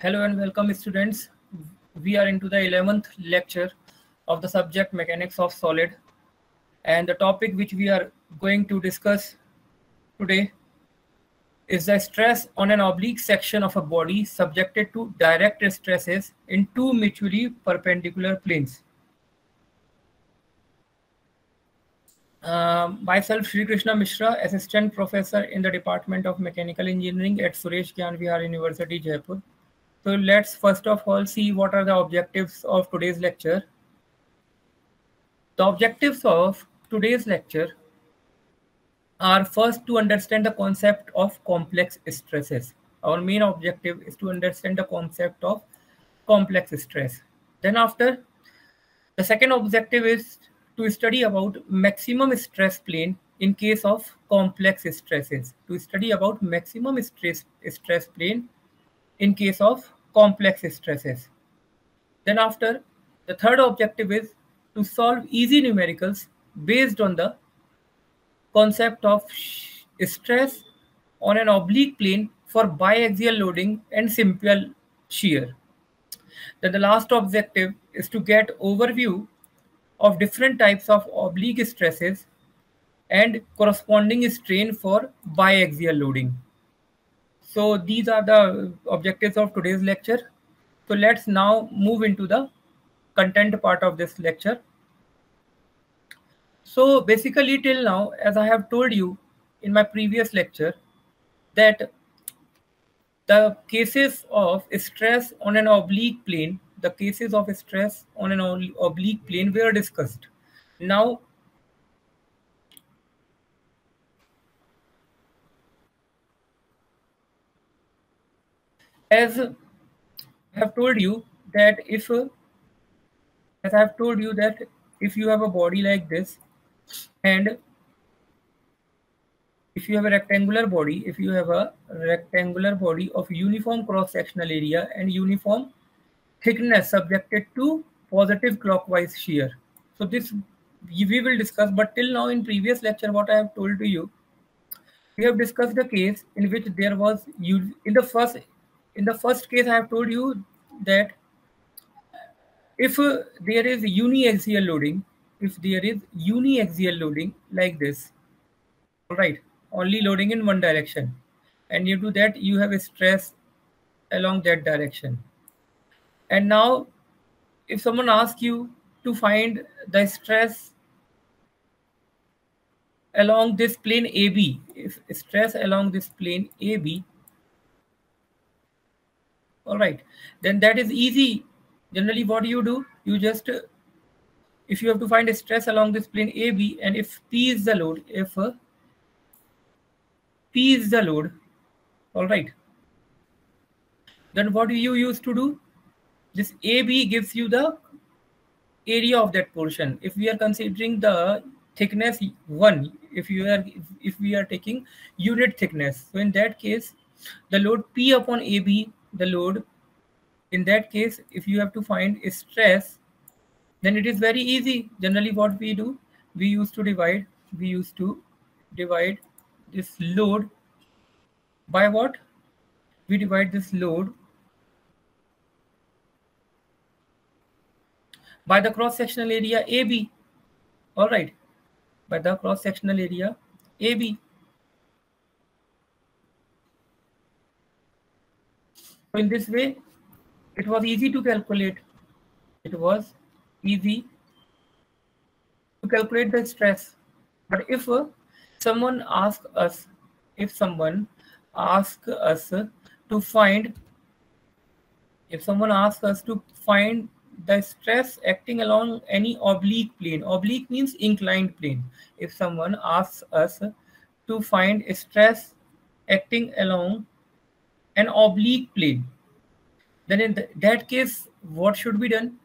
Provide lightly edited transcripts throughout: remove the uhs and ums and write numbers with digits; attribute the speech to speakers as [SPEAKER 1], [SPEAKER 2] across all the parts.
[SPEAKER 1] Hello and welcome students. We are into the 11th lecture of the subject mechanics of solid, and the topic which we are going to discuss today is the stress on an oblique section of a body subjected to direct stresses in two mutually perpendicular planes. Myself, Sri Krishna Mishra, Assistant Professor in the Department of Mechanical Engineering at Suresh Gyan Vihar University, Jaipur. So let's first of all see what are the objectives of today's lecture. The objectives of today's lecture are first to understand the concept of complex stresses. Our main objective is to understand the concept of complex stress. Then after, the second objective is to study about maximum stress plane in case of complex stresses. To study about maximum stress plane in case of complex stresses. Then after, the third objective is to solve easy numericals based on the concept of stress on an oblique plane for biaxial loading and simple shear. Then the last objective is to get overview of different types of oblique stresses and corresponding strain for biaxial loading. So these are the objectives of today's lecture. So let's now move into the content part of this lecture. So basically till now, as I have told you in my previous lecture, that the cases of stress on an oblique plane, the cases of stress on an oblique plane were discussed. Now, as I have told you that as I have told you that if you have a body like this, and if you have a rectangular body, if you have a rectangular body of uniform cross-sectional area and uniform thickness subjected to positive clockwise shear. So this we will discuss, but till now in previous lecture what I have told to you, we have discussed the case in which there was in the first case I have told you that if there is uniaxial loading, if there is uniaxial loading like this, all right, only loading in one direction, and due to that you have a stress along that direction. And now if someone asks you to find the stress along this plane AB, if stress along this plane AB, all right, then that is easy. Generally what you do, you just if you have to find a stress along this plane AB, and if P is the load, if P is the load, all right, then what do you used to do? This AB gives you the area of that portion. If we are considering the thickness 1, if we are taking unit thickness, so in that case the load P upon AB, the load in that case, if you have to find a stress, then it is very easy. Generally what we do, we used to divide this load by what? We divide this load by the cross sectional area AB, all right, by the cross sectional area AB. So in this way it was easy to calculate, it was easy to calculate the stress. But if someone asks us, if someone asks us to find, if someone asks us to find the stress acting along any oblique plane, oblique means inclined plane. If someone asks us to find stress acting along an oblique plane, then in that case what should be done?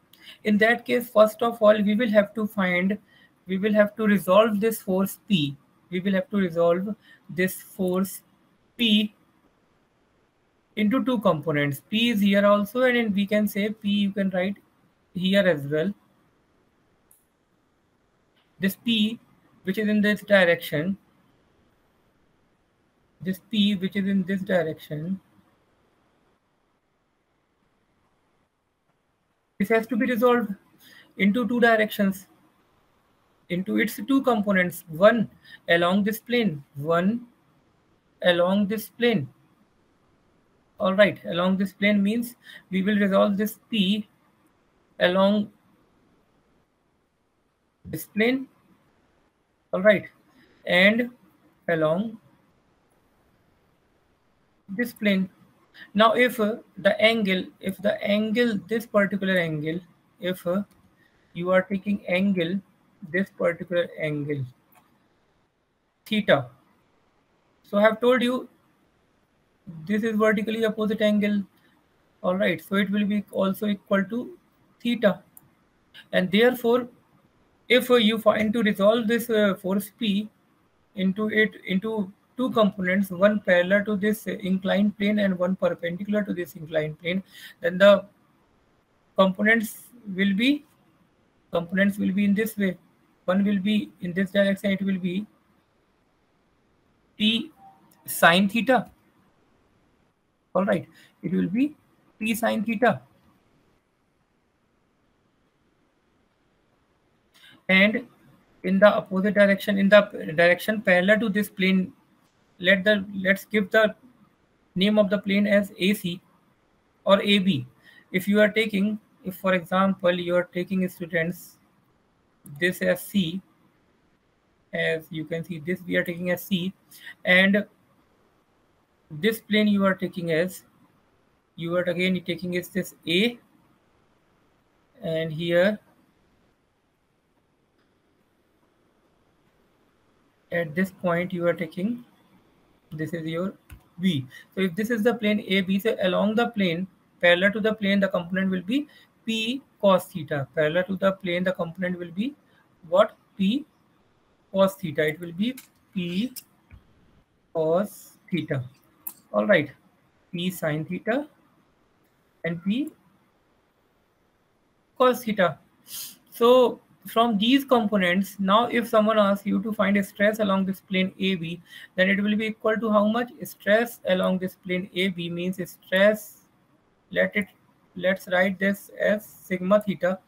[SPEAKER 1] In that case, first of all, we will have to resolve this force P. We will have to resolve this force P into two components. P is here also, and we can say P, you can write here as well. This P which is in this direction, this P which is in this direction, This has to be resolved into two directions, into its two components, one along this plane, one along this plane. All right, along this plane means we will resolve this P along this plane. All right, and along this plane. Now if the angle, this particular angle, if you are taking angle, this particular angle theta, so I have told you this is vertically opposite angle. All right, so it will be also equal to theta, and therefore if you find to resolve this force P into two components, one parallel to this inclined plane and one perpendicular to this inclined plane, then the components will be in this way. One will be in this direction, it will be P sine theta. All right, it will be P sine theta. And in the opposite direction, in the direction parallel to this plane, let's give the name of the plane as AC or AB. If you are taking, if for example you are taking students this as C, as you can see, this we are taking as C, and this plane you are taking as, you are again taking is this A, and here at this point you are taking, this is your V. So if this is the plane AB, so along the plane parallel to the plane, the component will be P cos theta. Parallel to the plane, the component will be what? P cos theta. It will be P cos theta. All right, P sin theta and P cos theta. So from these components, now if someone asks you to find a stress along this plane AB, then it will be equal to how much? Stress along this plane AB means stress, let's write this as sigma theta,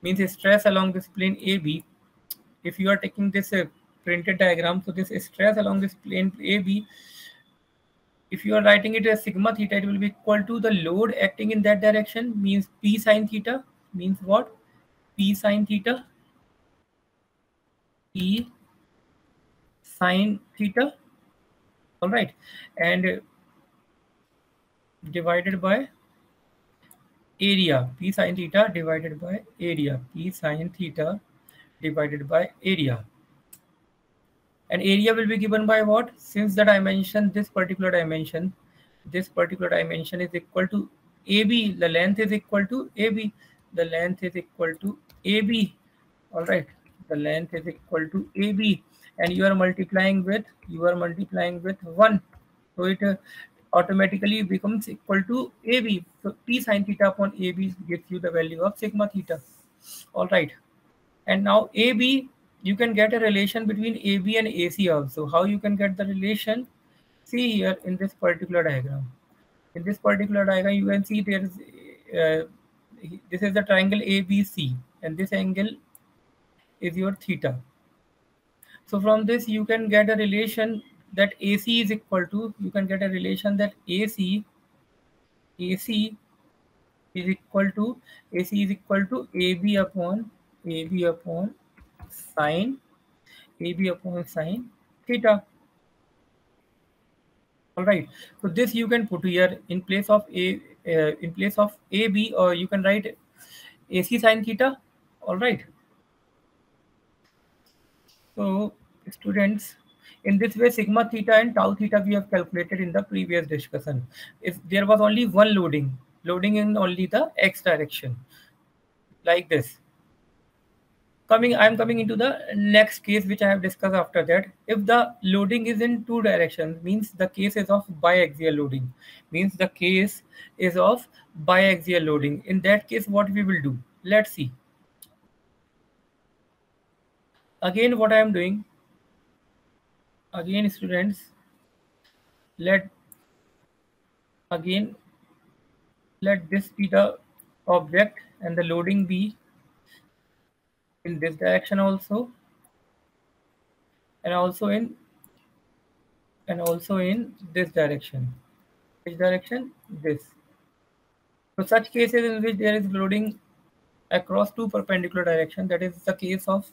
[SPEAKER 1] means stress along this plane AB. If you are taking this printed diagram, so this stress along this plane AB, if you are writing it as sigma theta, it will be equal to the load acting in that direction, means P sine theta, means what? P sine theta, P sine theta. All right, and divided by area, P sine theta divided by area, P sine theta divided by area. And area will be given by what? Since the dimension, this particular dimension is equal to AB, the length is equal to AB, the length is equal to AB. All right, the length is equal to AB, and you are multiplying with 1, so it automatically becomes equal to AB. So P sine theta upon AB gives you the value of sigma theta. All right, and now AB, you can get a relation between AB and AC also. How you can get the relation? See here in this particular diagram. In this particular diagram, you can see there is this is the triangle ABC, and this angle is your theta. So from this you can get a relation that AC is equal to, you can get a relation that AC is equal to AB upon sine theta. All right, so this you can put here in place of AB, or you can write AC sine theta. All right, so students, in this way sigma theta and tau theta we have calculated in the previous discussion. If there was only one loading in only the x direction, like this. I'm coming into the next case which I have discussed after that. If the loading is in two directions, means the case is of biaxial loading. In that case, what we will do? Let's see. Again, what I am doing? Again, students, let this be the object and the loading be in this direction also, and also in this direction. Which direction? This. So such cases in which there is loading across two perpendicular directions, that is the case of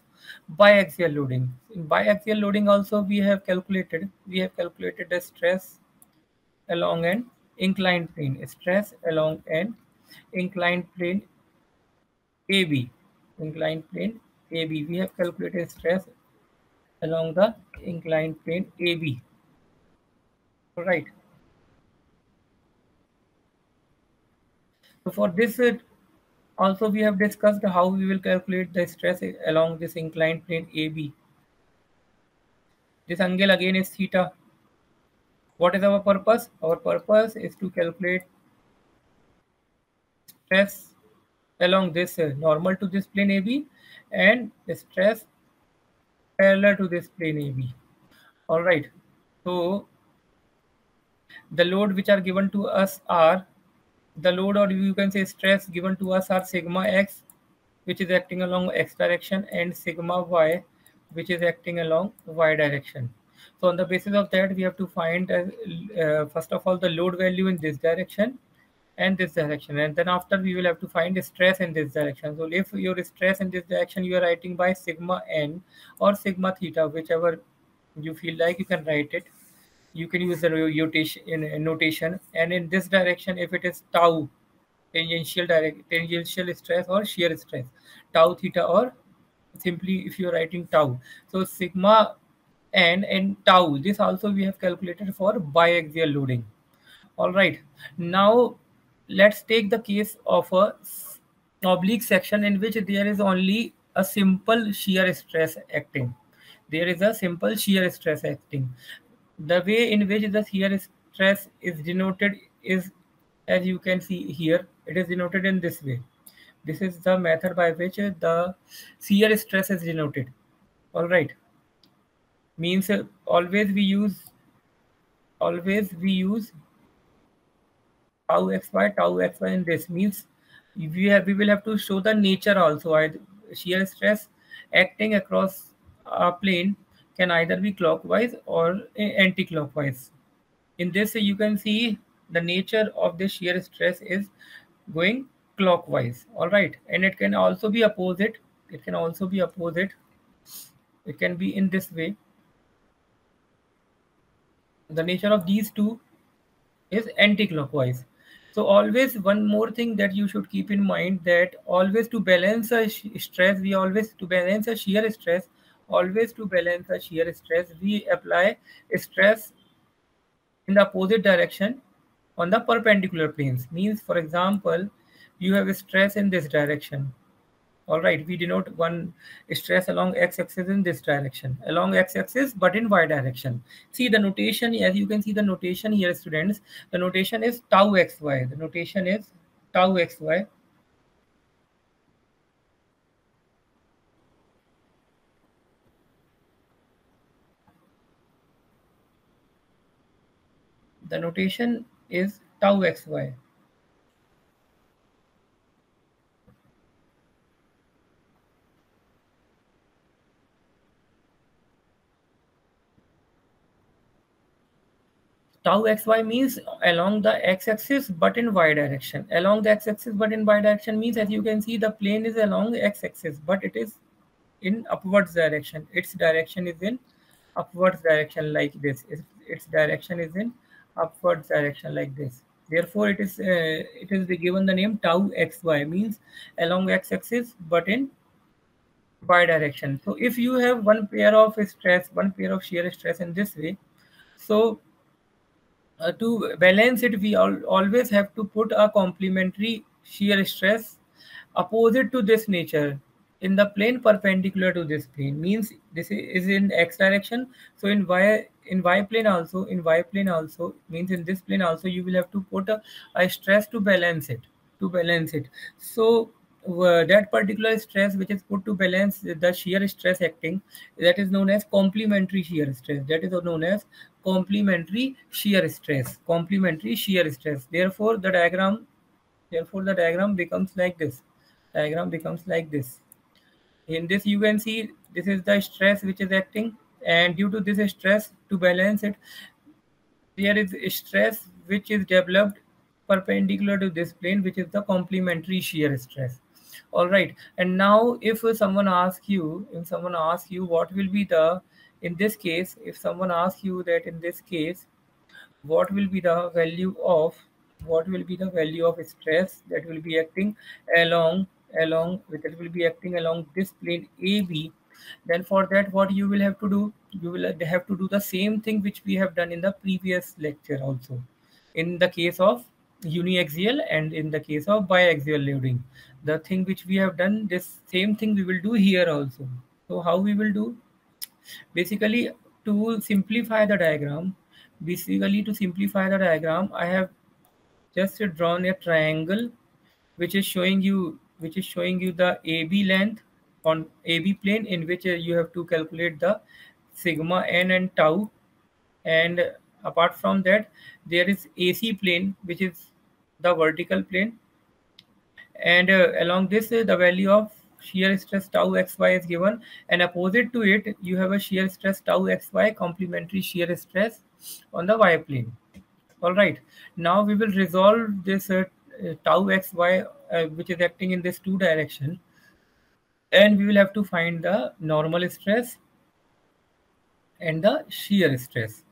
[SPEAKER 1] biaxial loading. In biaxial loading also we have calculated the stress along an inclined plane. Stress along an inclined plane AB. Inclined plane AB. We have calculated stress along the inclined plane AB. Right. So for this also we have discussed how we will calculate the stress along this inclined plane AB. This angle again is theta. What is our purpose? Our purpose is to calculate stress along this normal to this plane AB and the stress parallel to this plane AB. All right. So the load which are given to us are the load, or you can say stress given to us, are sigma x, which is acting along x direction, and sigma y, which is acting along y direction. So on the basis of that, we have to find first of all the load value in this direction and this direction, and then after we will have to find the stress in this direction. So if your stress in this direction, you are writing by sigma n or sigma theta, whichever you feel like, you can write it. You can use the notation, and in this direction, if it is tau, tangential stress or shear stress, tau theta, or simply if you are writing tau, so sigma n and tau, this also we have calculated for biaxial loading. All right, now let's take the case of a oblique section in which there is only a simple shear stress acting. There is a simple shear stress acting. The way in which the shear stress is denoted is, as you can see here, it is denoted in this way. This is the method by which the shear stress is denoted. All right, means always we use tau xy in this. Means we will have to show the nature also. Shear stress acting across a plane can either be clockwise or anti-clockwise. In this you can see the nature of the shear stress is going clockwise. All right, and it can also be opposite. It can be in this way. The nature of these two is anti-clockwise. So always one more thing that you should keep in mind, that always to balance a stress, we balance a shear stress, we apply stress in the opposite direction on the perpendicular planes. Means, for example, you have a stress in this direction. All right, we denote one stress along x-axis in this direction, along x-axis but in y direction. See the notation, as you can see the notation here, students. The notation is tau xy. The notation is tau xy. The notation is tau xy. Tau xy means along the x-axis but in y direction. Along the x-axis but in y direction means, as you can see, the plane is along x-axis but it is in upwards direction. Its direction is in upwards direction like this. Its direction is in upwards direction like this. Therefore, it is given the name tau xy, means along x-axis but in y direction. So if you have one pair of shear stress in this way, so to balance it, we always have to put a complementary shear stress opposite to this nature in the plane perpendicular to this plane. Means this is in x direction, so in y plane also, means in this plane also you will have to put a stress to balance it. So that particular stress which is put to balance the shear stress acting, that is known as complementary shear stress. Complementary shear stress. Therefore the diagram Therefore, the diagram becomes like this. Diagram becomes like this. In this, you can see this is the stress which is acting, and due to this stress, to balance it, there is stress which is developed perpendicular to this plane, which is the complementary shear stress. All right. And now, if someone asks you what will be the, in this case, if someone asks you that in this case, what will be the value of, what will be the value of stress that will be acting along that will be acting along this plane AB, then for that what you will have to do, you will have to do the same thing which we have done in the previous lecture also, in the case of uniaxial and in the case of biaxial loading. The thing which we have done, this same thing we will do here also. So how we will do? Basically, to simplify the diagram, I have just drawn a triangle which is showing you the AB length on AB plane, in which you have to calculate the sigma n and tau. And apart from that, there is AC plane, which is the vertical plane, and along this the value of shear stress tau xy is given, and opposite to it you have a shear stress tau xy, complementary shear stress on the y plane. All right, now we will resolve this tau xy which is acting in this two direction, and we will have to find the normal stress and the shear stress.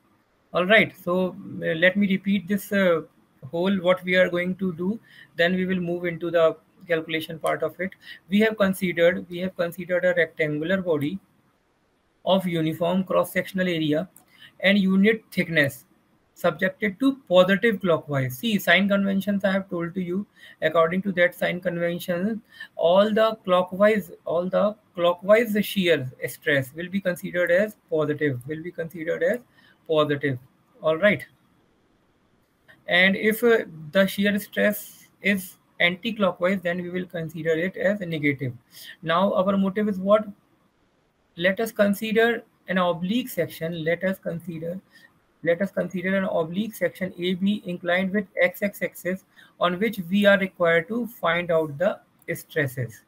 [SPEAKER 1] All right, so let me repeat this whole what we are going to do, then we will move into the calculation part of it. We have considered a rectangular body of uniform cross sectional area and unit thickness, subjected to positive clockwise. See, sign conventions I have told to you. According to that sign convention, all the clockwise shear stress will be considered as positive. All right. And if the shear stress is anti-clockwise, then we will consider it as negative. Now our motive is what? Let us consider an oblique section. Let us consider an oblique section AB inclined with x axis, on which we are required to find out the stresses.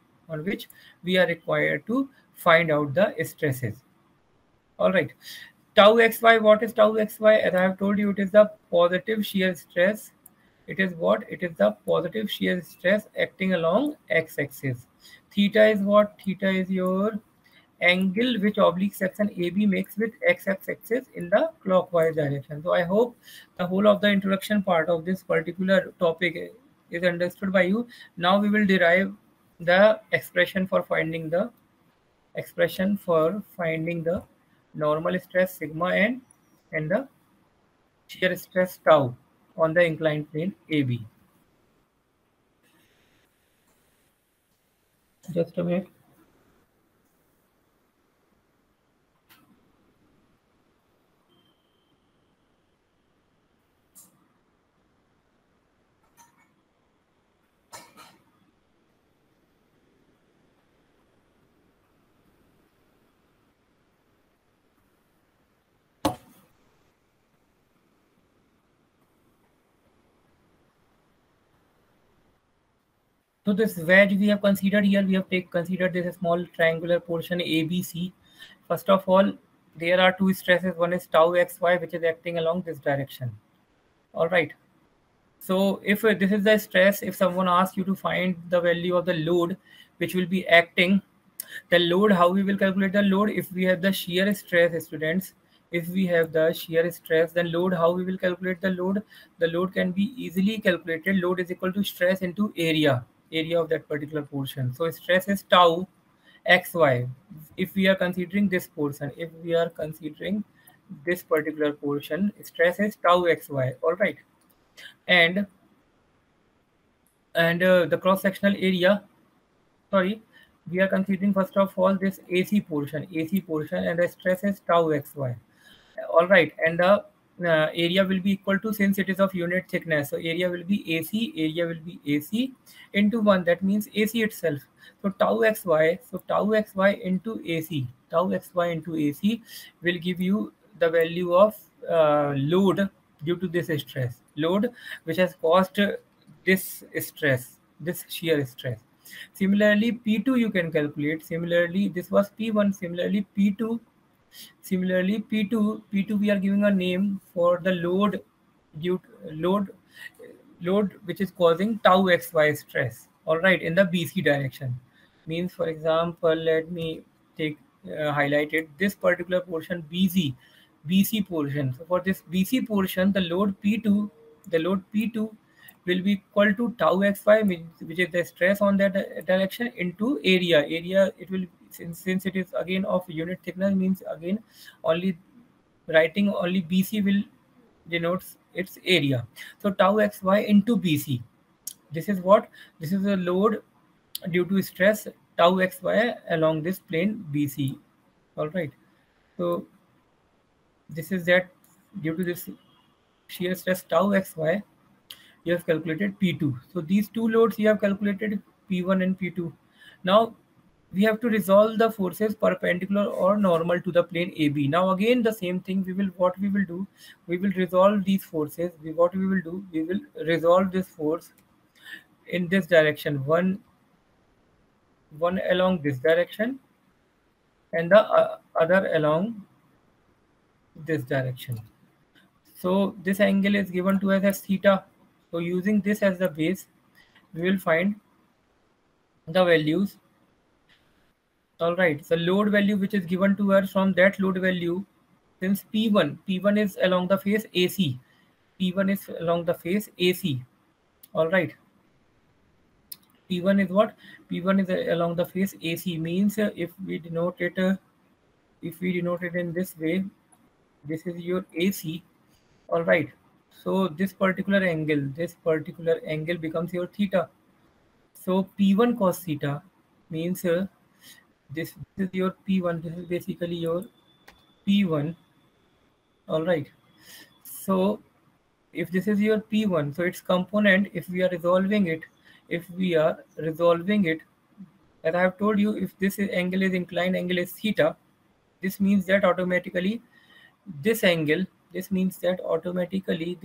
[SPEAKER 1] All right. Tau xy, what is tau xy? As I have told you, it is the positive shear stress. It is what? It is the positive shear stress acting along x-axis. Theta is what? Theta is your angle which oblique section AB makes with x-axis in the clockwise direction. So I hope the whole of the introduction part of this particular topic is understood by you. Now we will derive the expression for finding the normal stress sigma n and the shear stress tau on the inclined plane AB. Just a minute. So this wedge we have considered here, we have considered this small triangular portion ABC. First of all, there are two stresses. One is tau xy, which is acting along this direction. All right. So if this is the stress, if someone asks you to find the value of the load which will be acting, the load, how we will calculate the load? If we have the shear stress, students, if we have the shear stress, then load, how we will calculate the load? The load can be easily calculated. Load is equal to stress into area of that particular portion. So stress is tau xy. If we are considering this portion, particular portion, stress is tau xy. All right. And the cross sectional area, sorry, we are considering first of all this AC portion, and the stress is tau xy. All right, and the area will be equal to, since it is of unit thickness, so area will be AC into 1. That means AC itself. So tau xy into AC will give you the value of load due to this stress. Load which has caused this stress, this shear stress. Similarly, P2 you can calculate. Similarly, this was P1. Similarly, P2. Similarly, P2 we are giving a name for the load due load load which is causing tau xy stress. All right, in the BC direction. Means, for example, let me take highlighted this particular portion BC portion. So for this BC portion, the load P2 will be equal to tau xy, which is the stress on that direction, into area. It will, since it is again of unit thickness, means again only writing only BC will denotes its area. So tau xy into BC. This is what? This is a load due to stress tau xy along this plane BC. All right. So this is that due to this shear stress tau xy, you have calculated P2. So these two loads you have calculated, P1 and P2. Now we have to resolve the forces perpendicular or normal to the plane AB. Now again the same thing, what we will do, we will resolve these forces. What we will do, we will resolve this force in this direction, one along this direction and the other along this direction. So this angle is given to us as theta. So using this as the base, we will find the values. All right, the load value which is given to us, from that load value, since P1 is along the face AC, P1 is along the face AC. All right, P1 is what? P1 is along the face AC, means if we denote it in this way, this is your AC. All right, so this particular angle becomes your theta. So P1 cos theta means this is your P1. This is basically your P1. All right. So if this is your P1, so its component, if we are resolving it, as I have told you, if this angle is inclined angle is theta, this means that automatically this angle, this means that automatically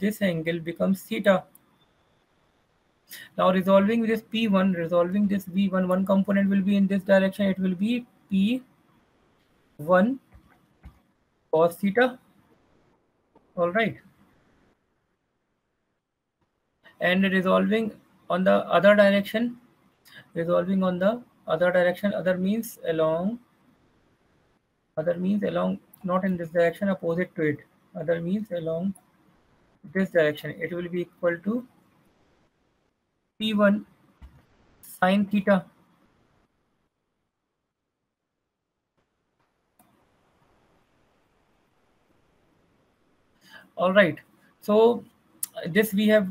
[SPEAKER 1] this angle becomes theta. Now resolving this P1, resolving this V1, one component will be in this direction. It will be P1 cos theta. All right. And resolving on the other direction, other means along, not in this direction, opposite to it. Other means along this direction. It will be equal to P1 sine theta. All right. So this we have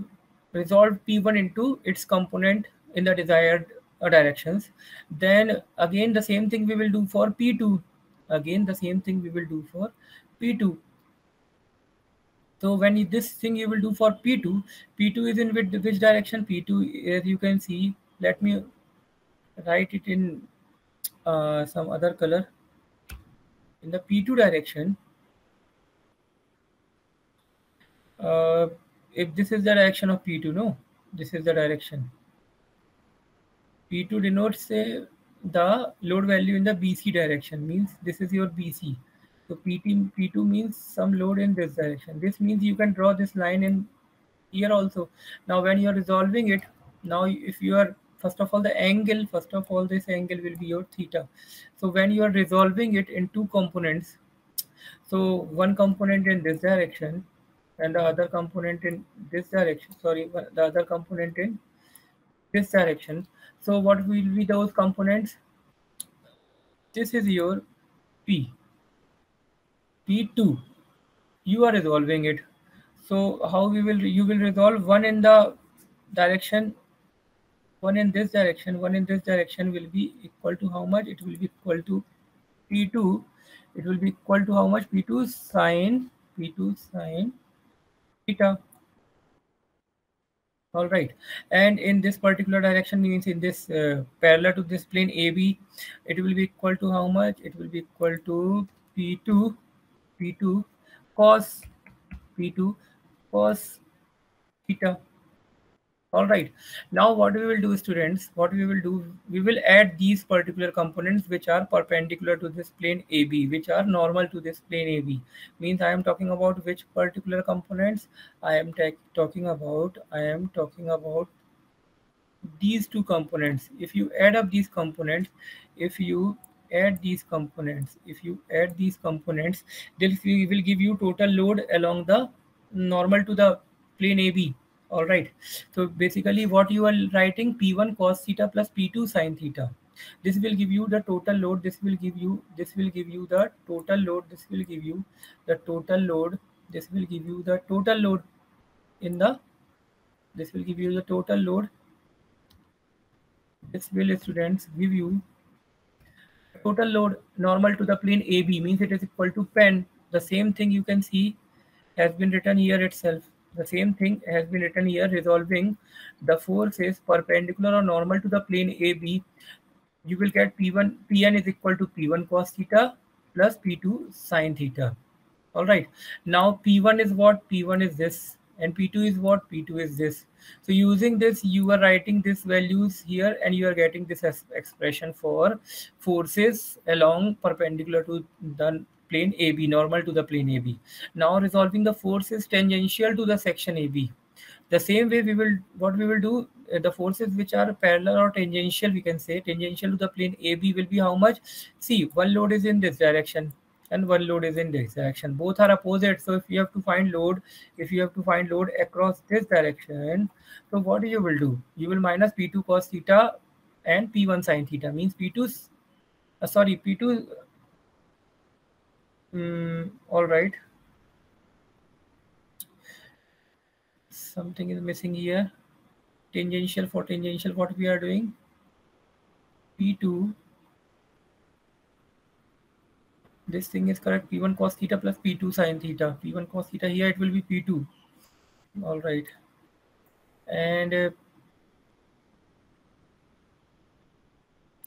[SPEAKER 1] resolved P1 into its component in the desired directions. Then again the same thing we will do for P2. So when this thing you will do for P2, P2 is in which direction? P2, as you can see, let me write it in some other color. In the P2 direction, if this is the direction of P2, no, this is the direction. P2 denotes the load value in the BC direction, means this is your BC. So P2 means some load in this direction. This means you can draw this line in here also. Now when you are resolving it, now if you are, first of all this angle will be your theta. So when you are resolving it in two components, so one component in this direction and the other component in this direction, the other component in this direction. So what will be those components? This is your P2. You are resolving it. So how you will resolve one in the direction, one in this direction, one in this direction will be equal to how much? It will be equal to P2. It will be equal to how much? P2 sine theta. All right, and in this particular direction, means in this parallel to this plane AB, it will be equal to how much? It will be equal to P2 cos P2 cos theta. All right. Now what we will do, students, what we will do, we will add these particular components which are perpendicular to this plane AB, which are normal to this plane AB. Means I am talking about which particular components? I am talking about these two components. If you add up these components, if you add these components, this will give you total load along the normal to the plane AB. All right. So basically what you are writing, P1 cos theta plus P2 sin theta. This will give you the total load. This will give you the total load. This will give you the total load. This will give you the total load in the, this will give you the total load. This will, students, give you total load normal to the plane AB, means it is equal to pen. The same thing you can see has been written here itself. The same thing has been written here, resolving the force is perpendicular or normal to the plane AB. You will get Pn is equal to P1 cos theta plus P2 sin theta. All right. Now P1 is what? P1 is this, and P2 is what? P2 is this. So using this, you are writing these values here, and you are getting this expression for forces along perpendicular to the plane AB, normal to the plane AB. Now resolving the forces tangential to the section AB. The same way what we will do, the forces which are parallel or tangential, we can say tangential to the plane AB will be how much? See, one load is in this direction and one load is in this direction. Both are opposite. So if you have to find load, across this direction, so what you will do? You will minus P2 cos theta and P1 sin theta, means P2's, P2, all right. Something is missing here. Tangential, for tangential, what we are doing? P2, this thing is correct, P1 cos theta plus P2 sin theta. P1 cos theta, here it will be P2. All right. And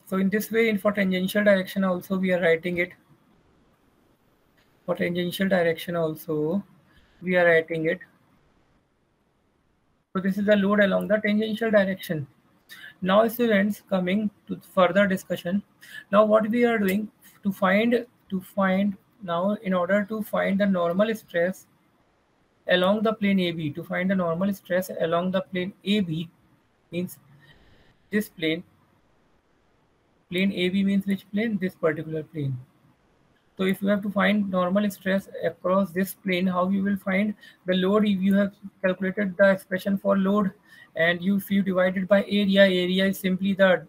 [SPEAKER 1] so in this way, for tangential direction also we are writing it. For tangential direction also we are writing it. So this is the load along the tangential direction. Now students, coming to further discussion. Now what we are doing to find now, in order to find the normal stress along the plane AB, to find the normal stress along the plane AB, means this plane AB means which plane? This particular plane. So if you have to find normal stress across this plane, how you will find the load? If you have calculated the expression for load, and if you divide it by area is simply the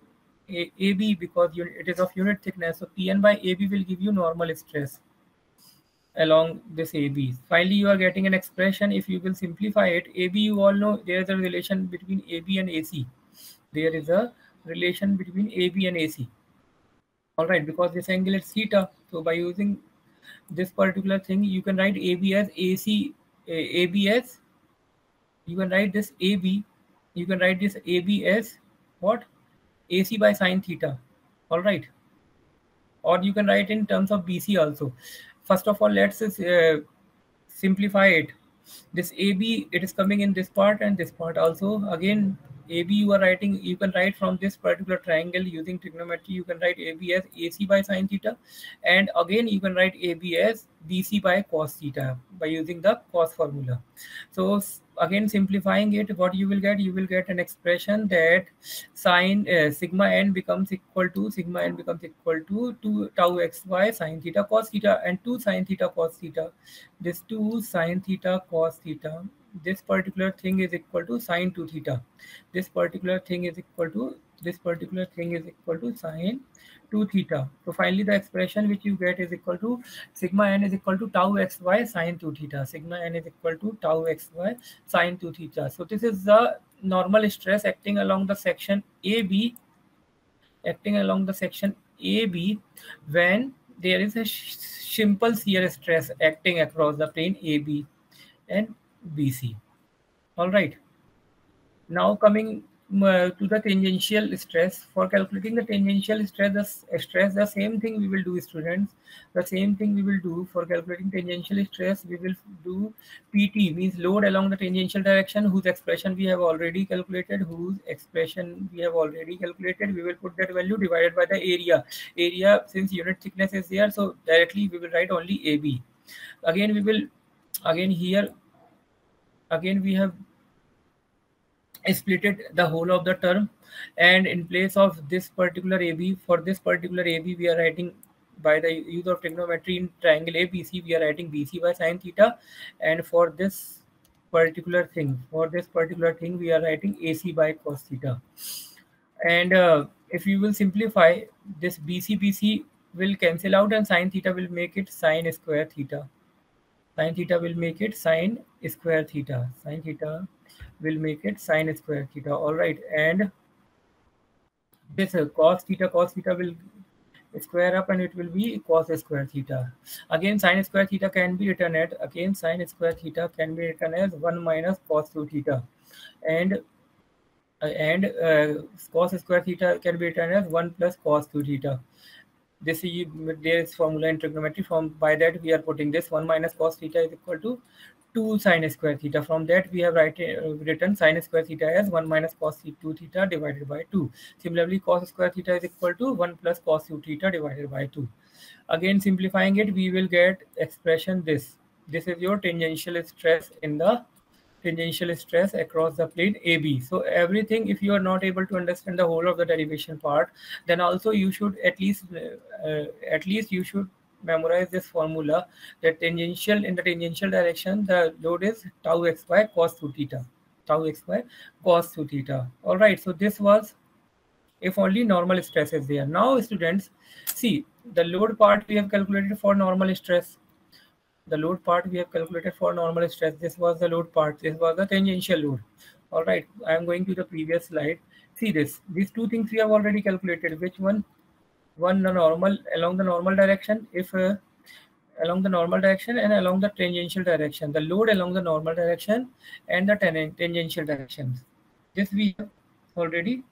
[SPEAKER 1] AB, because it is of unit thickness. So Pn by AB will give you normal stress along this AB. Finally, you are getting an expression. If you will simplify it, AB, you all know there is a relation between AB and AC. There is a relation between AB and AC. All right, because this angle is theta. So by using this particular thing, you can write AB as AC, AB as, you can write this AB, you can write this AB as what? AC by sine theta. All right. Or you can write in terms of BC also. First of all, let's simplify it. This AB, it is coming in this part and this part also. Again, AB you are writing, you can write from this particular triangle using trigonometry, you can write AB as AC by sine theta, and again you can write AB as BC by cos theta by using the cos formula. So again, simplifying it, what you will get? You will get an expression that sigma n becomes equal to 2 tau xy sine theta cos theta, and 2 sine theta cos theta. This 2 sine theta cos theta, this particular thing is equal to sine 2 theta. This particular thing is equal to sine 2 theta. So finally the expression which you get is equal to sigma n is equal to tau xy sine 2 theta. Sigma n is equal to tau xy sine 2 theta. So this is the normal stress acting along the section AB, when there is a simple shear stress acting across the plane AB and BC. All right. Now coming to the tangential stress. For calculating the tangential stress, the same thing we will do, students. The same thing we will do for calculating tangential stress. We will do PT, means load along the tangential direction, whose expression we have already calculated. We will put that value divided by the area. Area, since unit thickness is there, so directly we will write only AB. Again, we will again here again we have splitted the whole of the term, and in place of this particular AB, for this particular AB we are writing, by the use of trigonometry in triangle ABC, we are writing BC by sine theta, and for this particular thing we are writing AC by cos theta. And if you will simplify, this BC will cancel out, and sine theta will make it sine square theta. Sine theta will make it sine square theta. Sine theta will make it sine square theta. All right, and this cos theta will square up, and it will be cos square theta. Again, sine square theta can be written as 1 minus cos 2 theta, and cos square theta can be written as 1 plus cos 2 theta. This is, there is formula in trigonometry. From by that we are putting this 1 minus cos theta is equal to 2 sine square theta. From that we have written sine square theta as 1 minus cos 2 theta divided by 2. Similarly, cos square theta is equal to 1 plus cos 2 theta divided by 2. Again, simplifying it, we will get expression this. This is your tangential stress across the plane AB. So everything, if you are not able to understand the whole of the derivation part, then also you should at least you should memorize this formula, that in the tangential direction the load is tau x by cos 2 theta. All right, so this was if only normal stress is there. Now students, see, the load part we have calculated for normal stress. This was the load part. This was the tangential load. All right, I am going to the previous slide. See this. These two things we have already calculated. Which one? One, the normal along the normal direction. If along the normal direction and along the tangential direction, the load along the normal direction and the tangential directions. This we have already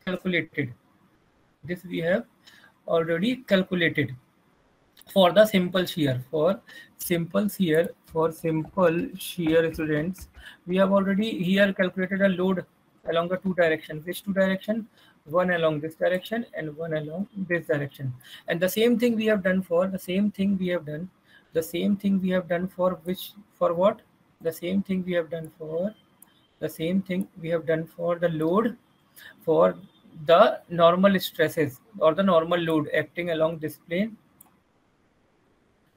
[SPEAKER 1] calculated. For the simple shear, students, we have already here calculated a load along the two directions. Which two direction? One along this direction and one along this direction. And the same thing we have done for the same thing we have done for what? The same thing we have done for the load for the normal stresses or the normal load acting along this plane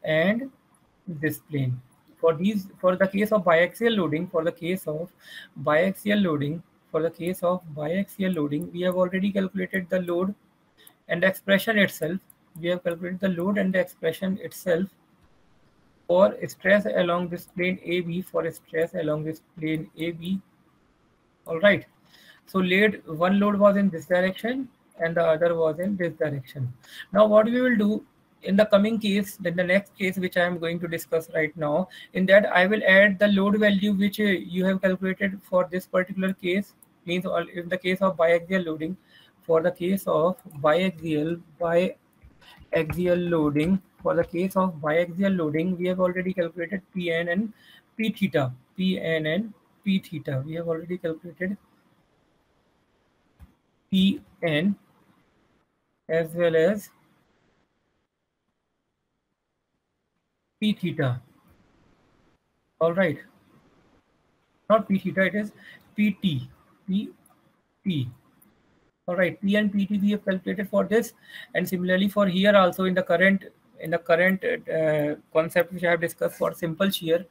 [SPEAKER 1] and this plane. For the case of biaxial loading, we have already calculated the load and the expression itself. For stress along this plane AB. All right. So one load was in this direction and the other was in this direction. Now what we will do in the coming case, then the next case which I am going to discuss right now, in that I will add the load value which you have calculated for this particular case. Means in the case of biaxial loading, we have already calculated Pn and P theta. We have already calculated Pn as well as P theta. All right, not P theta, it is PT. All right, P and PT we have calculated for this, and similarly for here also in the current concept which I have discussed for simple shear,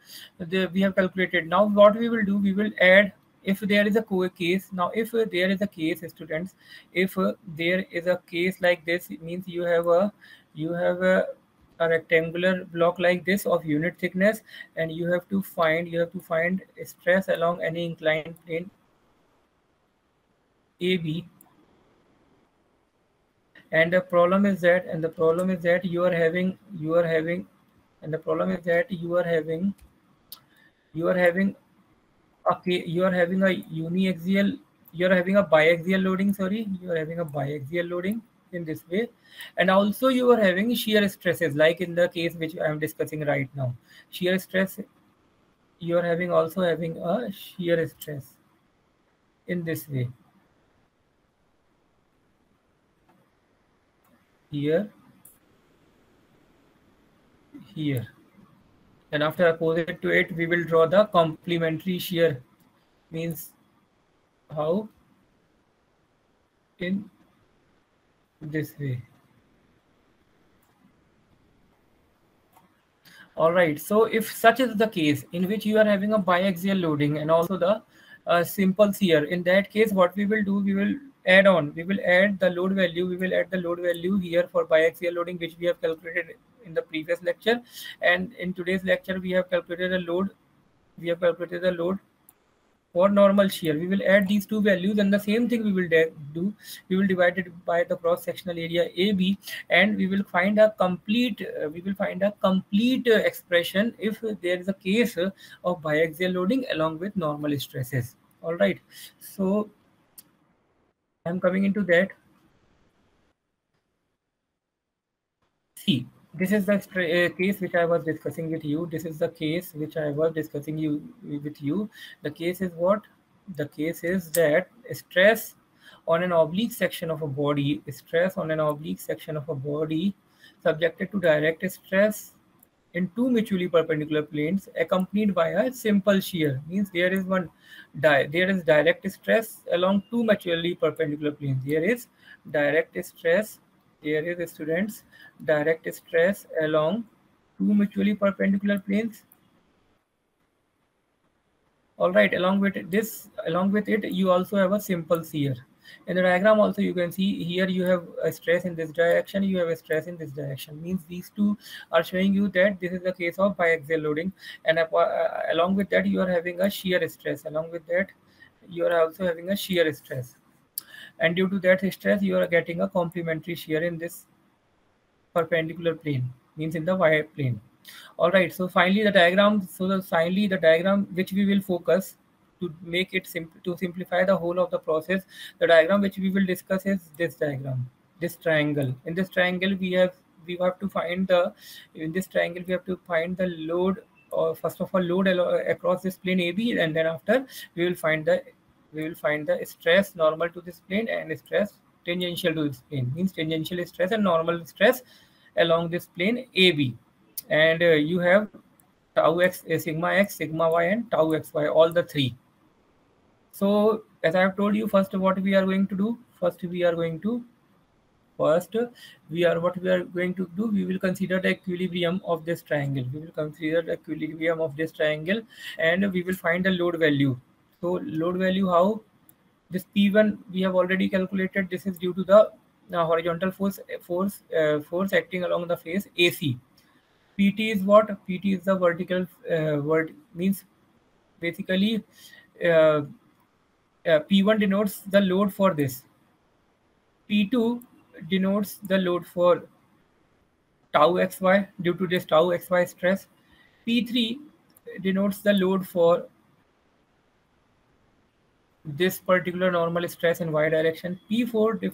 [SPEAKER 1] we have calculated. Now what we will do, we will add, if there is a case. Now if there is a case, students, if there is a case like this, it means you have a rectangular block like this of unit thickness, and you have to find stress along any inclined plane AB, and the problem is that you are having Okay, you are having a uniaxial, you are having a biaxial loading, sorry, you are having a biaxial loading in this way. And also you are having shear stresses, like in the case which I am discussing right now. Shear stress, you are having also having a shear stress in this way. Here, here. And after opposite to it, we will draw the complementary shear. Means how? In this way. All right. So if such is the case in which you are having a biaxial loading and also the simple shear, in that case, what we will do, we will add the load value, we will add the load value here for biaxial loading, which we have calculated in the previous lecture. And in today's lecture, we have calculated the load for normal shear. We will add these two values, and the same thing we will do. We will divide it by the cross sectional area AB, and we will find a complete expression if there is a case of biaxial loading along with normal stresses. All right, so I'm coming into that. See, this is the case which I was discussing with you. This is the case which I was discussing with you. The case is what? The case is that stress on an oblique section of a body, stress on an oblique section of a body subjected to direct stress in two mutually perpendicular planes accompanied by a simple shear. Means there is there is direct stress along two mutually perpendicular planes. There is direct stress, there is, students, direct stress along two mutually perpendicular planes. All right, along with it, you also have a simple shear. In the diagram also you can see here you have a stress in this direction, you have a stress in this direction. Means these two are showing you that this is the case of biaxial loading, and along with that you are having a shear stress. Along with that you are also having a shear stress, and due to that stress you are getting a complementary shear in this perpendicular plane, means in the y plane. All right, so finally the diagram, finally the diagram which we will focus to make it simple, to simplify the whole of the process, the diagram which we will discuss is this diagram, this triangle. In this triangle we have to find the, in this triangle we have to find the load, or first of all load across this plane AB, and then after we will find the, stress normal to this plane and stress tangential to this plane, means tangential stress and normal stress along this plane AB. And you have tau x, sigma y, and tau xy, all the three. So as I have told you, first what we are going to do, first we are going to do, we will consider the equilibrium of this triangle. We will consider the equilibrium of this triangle, and we will find the load value. So load value, how? This P1 we have already calculated. This is due to the horizontal force acting along the face AC. PT is what? PT is the vertical means basically uh, P1 denotes the load for this. P2 denotes the load for tau xy due to this tau xy stress. P3 denotes the load for this particular normal stress in y direction. P4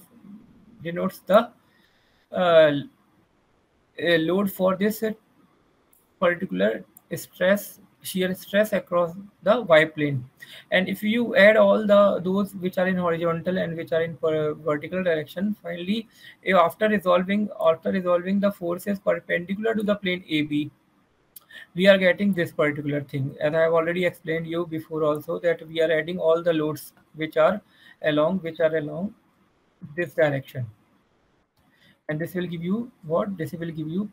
[SPEAKER 1] denotes the uh, load for this particular stress, shear stress across the y plane. And if you add all those which are in horizontal and which are in vertical direction, finally after resolving the forces perpendicular to the plane AB, we are getting this particular thing. As I have already explained you before also, that we are adding all the loads which are along this direction, and this will give you what? This will give you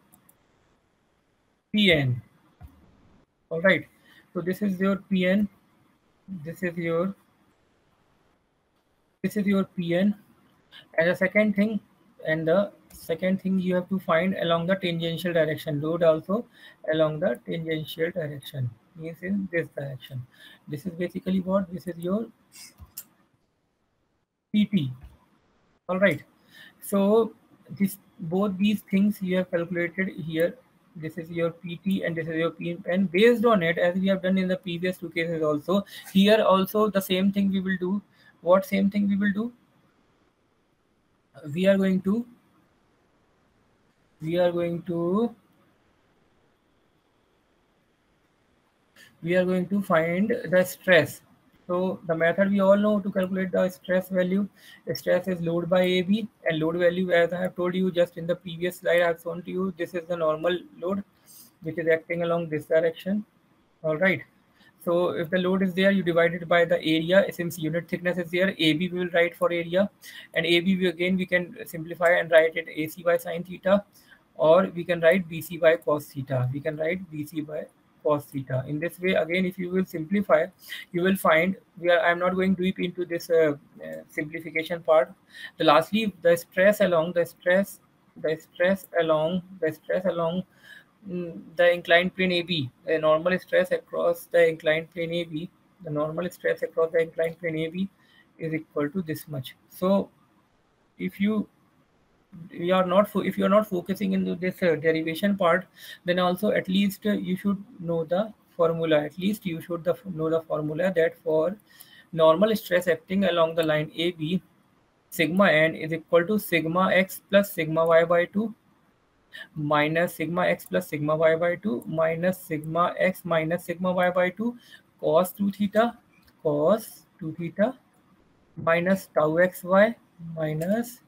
[SPEAKER 1] Pn. All right, so this is your Pn, this is your Pn. And the second thing you have to find along the tangential direction, load also along the tangential direction, means in this direction. This is basically what? This is your PT. All right, so this, both these things you have calculated here. this is your PT, and this is your P. And based on it, as we have done in the previous two cases also, here also the same thing we will do. What same thing we will do? We are going to we are going to we are going to find the stress. So the method we all know to calculate the stress value. Stress is load by AB, and load value, as I have told you just in the previous slide I have shown to you, this is the normal load which is acting along this direction. All right. So if the load is there, you divide it by the area. Since unit thickness is there, AB we will write for area, and AB again we can simplify and write it AC by sine theta, or we can write BC by cos theta. We can write BC by cos theta. In this way, again, if you will simplify, you will find I'm not going deep into this simplification part. The lastly, the stress along the inclined plane AB, the normal stress across the inclined plane AB, the normal stress across the inclined plane AB is equal to this much. So if you are not focusing into this derivation part, then also at least you should know the formula. At least you should know the formula that for normal stress acting along the line AB, sigma n is equal to sigma x plus sigma y by 2 minus sigma x plus sigma y by 2 minus sigma x minus sigma y by 2 cos 2 theta minus tau xy minus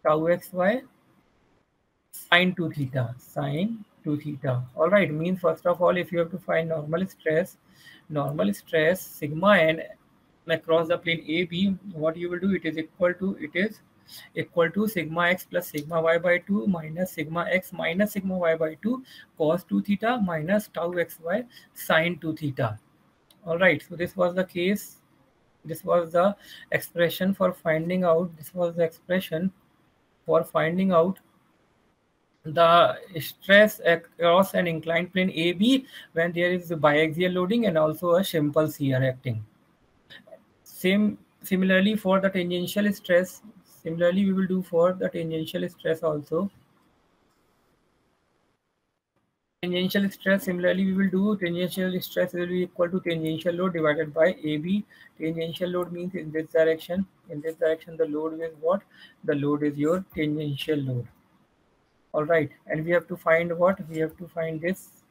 [SPEAKER 1] tau xy sine 2 theta. All right, means first of all, if you have to find normal stress sigma n across the plane AB, what you will do, it is equal to sigma x plus sigma y by 2 minus sigma x minus sigma y by 2 cos 2 theta minus tau xy sine 2 theta. All right, so this was the case. This was the expression for finding out. The stress across an inclined plane AB when there is biaxial loading and also a simple shear acting. Similarly for the tangential stress, we will do for the tangential stress also. Tangential stress, similarly we will do tangential stress will be equal to tangential load divided by AB. Tangential load means in this direction. In this direction, the load is what? The load is your tangential load. All right, and we have to find what? We have to find this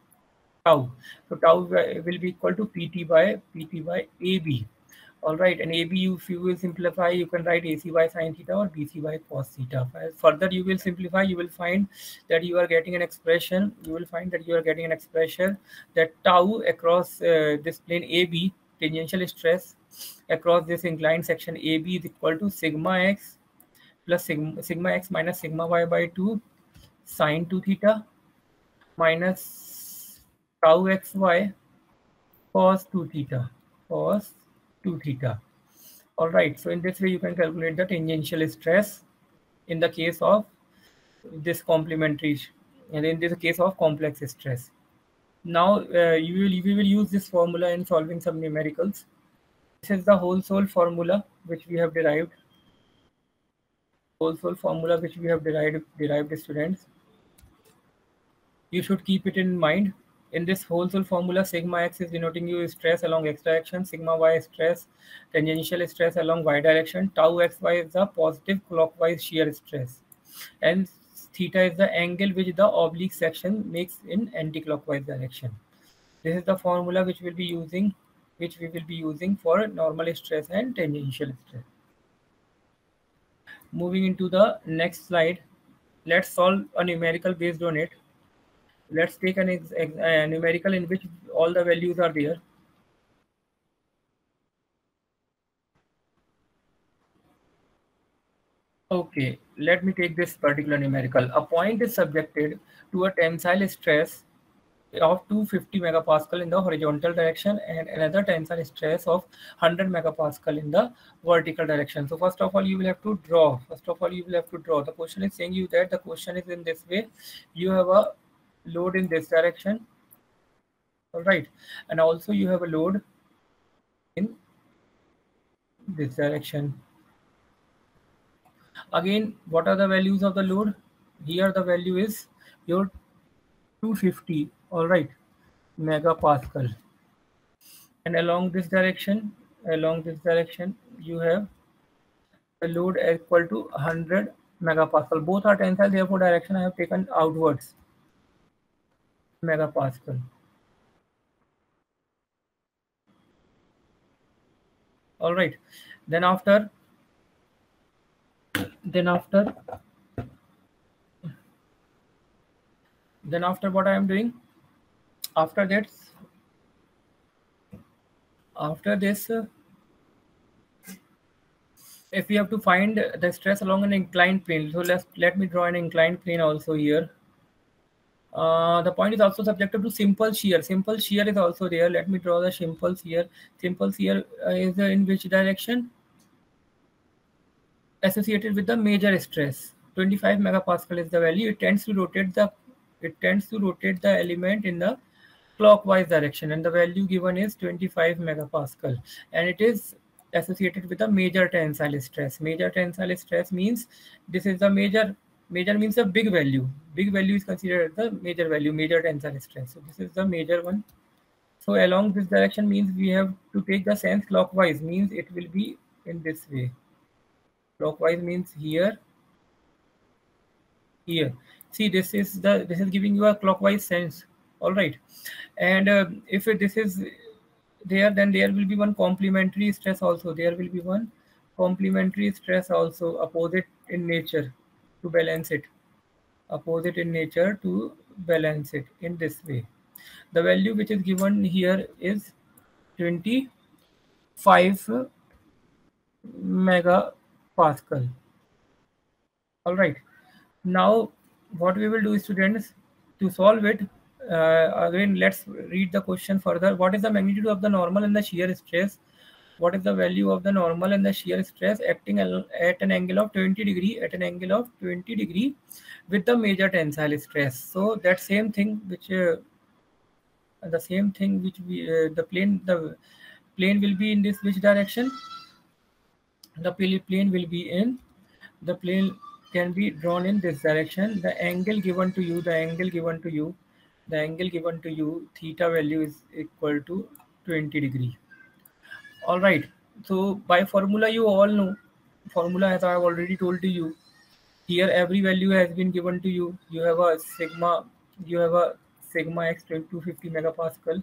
[SPEAKER 1] tau. So tau will be equal to PT by AB. All right, and AB, if you will simplify, you can write AC by sine theta or BC by cos theta. Further, you will simplify, you will find that you are getting an expression. That tau across this plane AB, tangential stress across this inclined section AB is equal to sigma x plus sigma x minus sigma y by 2 sine 2 theta minus tau xy cos 2 theta. All right, so in this way you can calculate the tangential stress in the case of this complementary, and in this case of complex stress. Now we will use this formula in solving some numericals. This is the whole soul formula which we have derived. Students. You should keep it in mind. In this whole soul formula, sigma x is denoting you stress along x direction, sigma y stress, tangential stress along y direction, tau xy is the positive clockwise shear stress, and theta is the angle which the oblique section makes in anti-clockwise direction. This is the formula which we will be using for normal stress and tangential stress. Moving into the next slide, let's solve a numerical based on it. Let's take a numerical in which all the values are there. Okay, let me take this particular numerical. A point is subjected to a tensile stress of 250 megapascal in the horizontal direction and another tensile stress of 100 megapascal in the vertical direction. So first of all, you will have to draw. The question is saying you that the question is in this way. You have a load in this direction. All right, and also you have a load in this direction. Again, what are the values of the load? Here the value is your 250, all right, megapascal. And along this direction, you have the load equal to 100 megapascal. Both are tensile, therefore direction I have taken outwards, megapascal. All right. Then after, then after, then after what I am doing? After that, after this, if we have to find the stress along an inclined plane, so let me draw an inclined plane also here. The point is also subjected to simple shear. Simple shear is also there. Let me draw the simple shear. Simple shear is in which direction? Associated with the major stress. 25 megapascal is the value. It tends to rotate the element in the clockwise direction, and the value given is 25 megapascal, and it is associated with a major tensile stress. Major tensile stress means this is the major means a big value. Big value is considered the major value, major tensile stress. So this is the major one. So along this direction means we have to take the sense clockwise, means it will be in this way. Clockwise means here, here. See, this is giving you a clockwise sense. All right. And if this is there, then there will be one complementary stress also. There will be one complementary stress also, opposite in nature, to balance it. Opposite in nature to balance it in this way. The value which is given here is 25 megapascal. All right. Now, what we will do, students, to solve it, again, let's read the question further. What is the magnitude of the normal and the shear stress? What is the value of the normal and the shear stress acting at an angle of 20 degree, with the major tensile stress? So that same thing which the plane will be in this which direction? The plane will be in, the plane can be drawn in this direction. The angle given to you, theta value is equal to 20 degree. All right. So by formula, you all know formula, as I have already told to you. Here every value has been given to you. You have a sigma x 250 megapascal.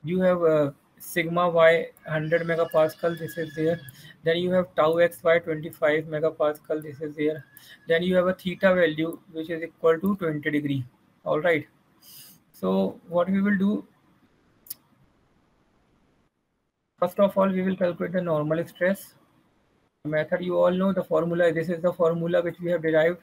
[SPEAKER 1] You have a sigma y 100 megapascal, this is there. Then you have tau xy 25 megapascal, this is there. Then you have a theta value which is equal to 20 degree. All right. So what we will do, first of all, we will calculate the normal stress. The method you all know, the formula, this is the formula which we have derived.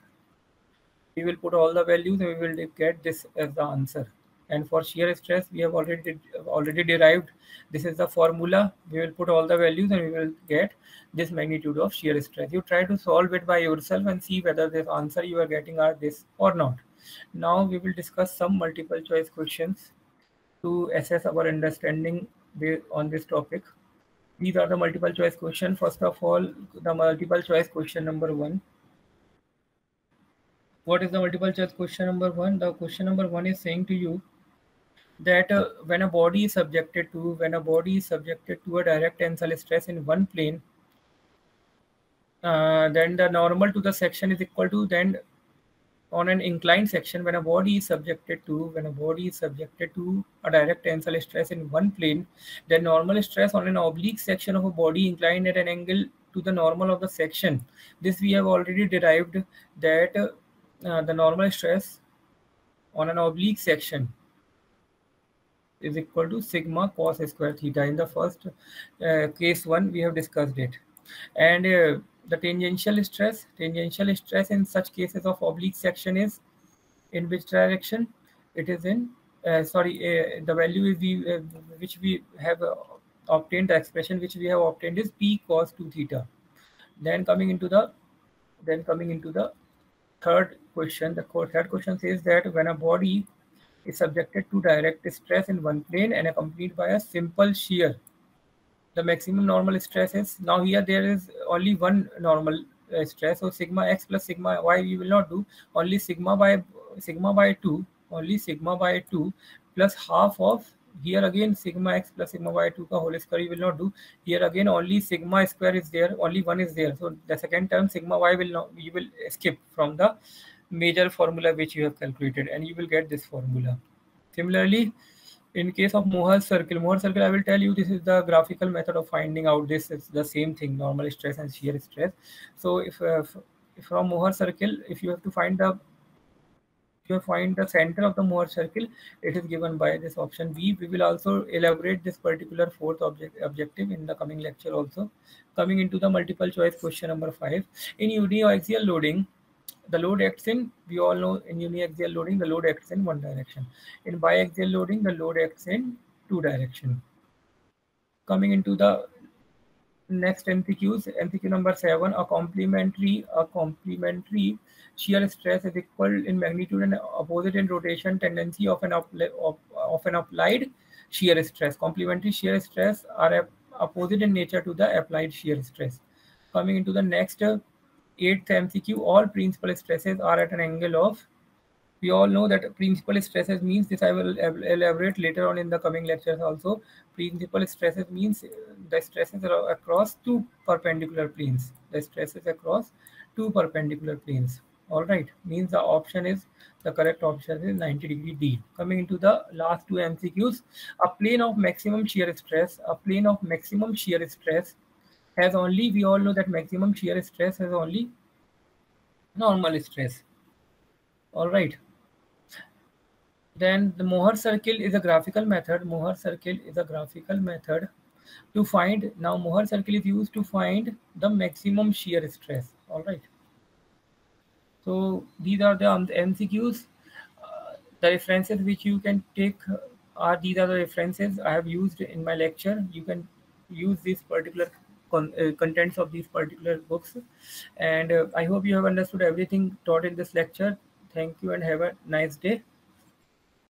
[SPEAKER 1] We will put all the values and we will get this as the answer. And for shear stress, we have already derived. This is the formula. We will put all the values and we will get this magnitude of shear stress. You try to solve it by yourself and see whether this answer you are getting are this or not. Now we will discuss some multiple choice questions to assess our understanding on this topic. These are the multiple choice questions. First of all, the multiple choice question number 1. What is the multiple choice question number 1? The question number 1 is saying to you that when a body is subjected to a direct tensile stress in one plane, then the normal to the section is equal to, then on an inclined section, when a body is subjected to a direct tensile stress in one plane, then normal stress on an oblique section of a body inclined at an angle to the normal of the section. This we have already derived, that the normal stress on an oblique section is equal to sigma cos square theta. In the first case 1, we have discussed it. And the tangential stress in such cases of oblique section is in which direction? It is in the value is which we have obtained, the expression which we have obtained is p cos 2 theta. Then coming into the third question, the third question says that when a body is subjected to direct stress in one plane and accompanied by a simple shear, the maximum normal stress is, now here there is only one normal stress, so sigma x plus sigma y we will not do, only sigma by 2. only sigma by 2 plus half of, here again sigma x plus sigma by 2 ka whole square you will not do. Here again only sigma square is there, only 1 is there. So the second term sigma y will not, you will skip from the major formula which you have calculated, and you will get this formula. Similarly, in case of Mohr circle, I will tell you this is the graphical method of finding out this. It's the same thing, normal stress and shear stress. So if from Mohr circle, if you have to find the center of the Mohr circle, it is given by this option B. We will also elaborate this particular fourth objective in the coming lecture also. Coming into the multiple choice question number 5. In uniaxial loading, the load acts in, we all know in uniaxial loading, the load acts in one direction. In biaxial loading, the load acts in two direction. Coming into the next MCQs, MCQ number 7, a complementary shear stress is equal in magnitude and opposite in rotation tendency of an applied shear stress. Complementary shear stress are opposite in nature to the applied shear stress. Coming into the next 8th MCQ, all principal stresses are at an angle of, we all know that principal stresses means, this I will elaborate later on in the coming lectures also. Principal stresses means the stresses are across two perpendicular planes. The stresses across two perpendicular planes. All right, means the option is, the correct option is 90° D. Coming into the last two MCQs, a plane of maximum shear stress, has only, we all know that maximum shear stress has only normal stress. All right. Then the Mohr circle is a graphical method. To find, now Mohr circle is used to find the maximum shear stress. All right. So these are the MCQs. The references which you can take are, these are the references I have used in my lecture. You can use these particular contents of these particular books. And I hope you have understood everything taught in this lecture. Thank you and have a nice day.